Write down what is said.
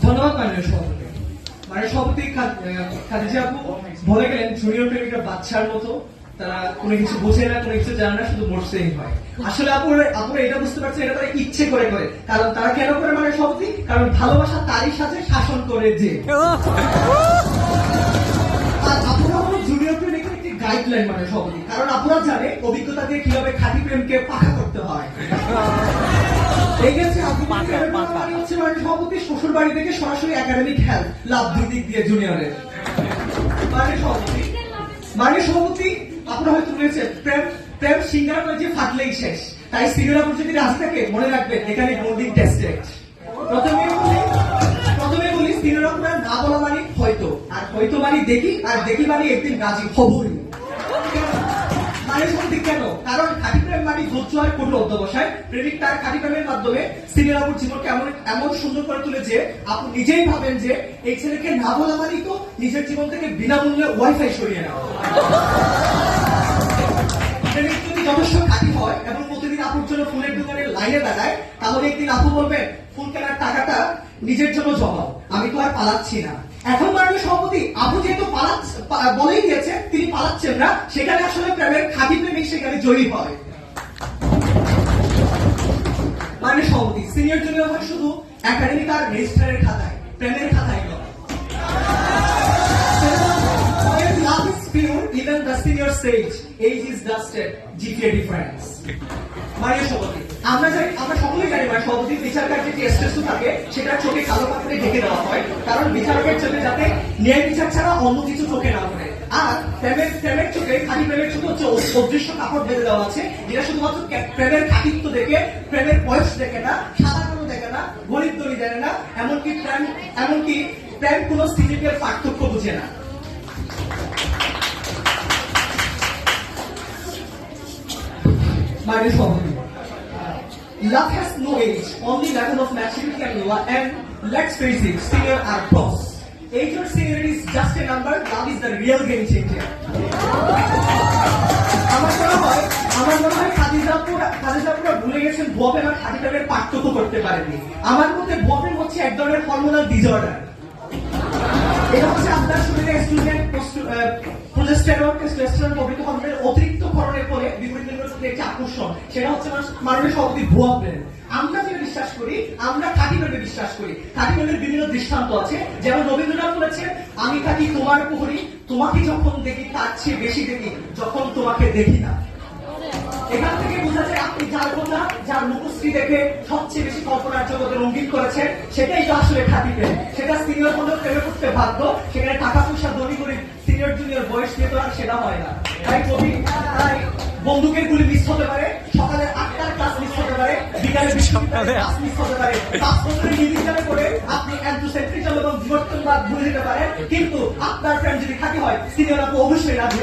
ধন্যবাদ মাননীয় সভাপতি। মাননীয় সভাপতি খাদিজা আপু বলে গেলেন জুনিয়র প্রেমিকরা বাচ্চার মতো, তারা কোনো কিছু বোঝে না, কোনো কিছু জানে না, শুধু মরতেই হয়। আসলে আপুরা এটা বুঝতে পারছে, এটা তারা ইচ্ছে করে করে। কারণ তারা কেন করে মাননীয় সভাপতি? কারণ ভালোবাসা তারই সাথে শাসন করে যে। আর আপুরা হলো জুনিয়র প্রেমিকের একটি গাইডলাইন মাননীয় সভাপতি। কারণ আপুরা জানে অভিজ্ঞতা দিয়ে কিভাবে খাঁটি প্রেমকে পাকা করতে হয়। শ্বশুর বাড়ি থেকে সরাসরি একাডেমিক হেল্প লাভ, দুই দিক দিয়ে জুনিয়রের। মাননীয় সভাপতি, আপনারা হয়তো বলেছেন প্রেম সিঙ্গারা যে ফাটলেই শেষ, তাই সিঙ্গারা যদি রাজি থাকে মনে রাখবেন এখানে বন্ডিং টেস্টেড। প্রথমে বলি সিঙ্গারা না বলা মানে হয়তো, আর হয়তো মানে দেখি, আর দেখি মানে একদিন রাজি হবই। কেন? কারণ খাঁটি প্রেম মানে ধৈর্য আর কঠোর অধ্যবসায়। প্রেমিক তার খাঁটি প্রেমের মাধ্যমে সিনিয়র জীবনকে এমন সুন্দর করে তুলে যে আপনি নিজেই ভাবেন যে এই ছেলেকে না বলা মানে তো নিজের জীবন থেকে বিনামূল্যে ওয়াইফাই সরিয়ে নেওয়া। প্রেমিক যদি যথেষ্ট খাঁটি হয় এবং প্রতিদিন আপুর জন্য ফুলের দোকানের লাইনে দাঁড়ায়, তাহলে একদিন আপু বলবেন ফুল কেনার টাকাটা নিজের জন্য জমাও, আমি তো আর পালাচ্ছি না। এখন মাননীয় সভাপতি আপু যেহেতু বলেই দিয়েছে তিনি পালাচ্ছেন না, সেখানে আসলে প্রেমের খাঁটি প্রেমিক সেখানে জয়ী হয়। মাননীয় সভাপতি সিনিয়র জুনিয়র হয় শুধু একাডেমিক আর রেজিস্ট্রারের খাতায়, প্রেমের খাতায় নয়। Love is pure, even the senior sage, age is dusted, GPA difference. মাননীয় সভাপতি আমরা সকলেই জানি মাননীয় সভাপতি বিচার কার্যের যে স্ট্রেস থাকে সেটা চোখে কালো পাত্রে ঢেকে দেওয়া হয়, কারণ বিচারকের চোখে যাতে ন্যায় বিচার ছাড়া অন্য কিছু চোখে না পড়ে। আর প্রেমের চোখে, খাঁটি প্রেমের চোখে হচ্ছে অদৃশ্য কাপড় বেঁধে দেওয়া আছে, যেটা শুধুমাত্র প্রেমের খাঁটিত্ব দেখে, প্রেমের বয়স দেখে না, সাদা কালো দেখে না, গরিব দড়ি দেখে না, এমনকি প্রেম কোন স্থিতির পার্থক্য বুঝে না। মাননীয় সভাপতি, love has no age, only level of maturity and let's face it, senior are pros. Age or seniority is just a number, love is the real game changer. আমার মনে হয় খাদিজাপুরা ভুলে গেছেন ভুয়া প্রেম আর খাঁটি প্রেমের পার্থক্য করতে পারেনি। আমার মতে ভুয়া প্রেম হচ্ছে এক ধরনের হরমোনাল ডিসঅর্ডার। এটা হচ্ছে আপনার শরীরে স্টুডেন্ট প্রোজেস্টেরন, টেস্টোস্টেরন প্রভৃতি হরমোনের অতিরিক্ত ক্ষরণের ফলে বিপরীত লিঙ্গের প্রতি একটি আকর্ষণ, সেটা হচ্ছে মাননীয় সভাপতি ভুয়া প্রেম। আমরা যেটা বিশ্বাস করি, আমরা খাঁটি প্রেমে বিশ্বাস করি। খাঁটি প্রেমের বিভিন্ন দৃষ্টান্ত আছে, যেমন রবীন্দ্রনাথ বলেছেন আমি থাকি তোমার প্রহরী, তোমাকে যখন দেখি তার চেয়ে বেশি দেখি যখন তোমাকে দেখি না। এখান থেকে বোঝা যায় আপনি যার কথা, যার মুখশ্রী দেখে সবচেয়ে বেশি কল্পনার জগতে রঙিন করেছেন, সেটাই তো আসলে খাঁটি প্রেম। সেটা সিনিয়র হলেও প্রেমে করতে বাধ্য, সেখানে টাকা পয়সা ধনী করে সিনিয়র জুনিয়র বয়স নিয়ে তো আর সেটা হয় না। তাই বন্দুকের গুলি মিস হতে পারে, সকালে 8টার ক্লাস মিস হতে পারে, বিকালে ক্লাস মিস হতে পারে, 5 বছরের নির্বিচারে করে আপনি অ্যান্থ্রোসেন্ট্রিজম এবং বিবর্তনবাদ ভুলে যেতে পারেন, কিন্তু আপনার প্রেম যদি খাঁটি হয় সিনিয়র আপু অবশ্যই রাজি।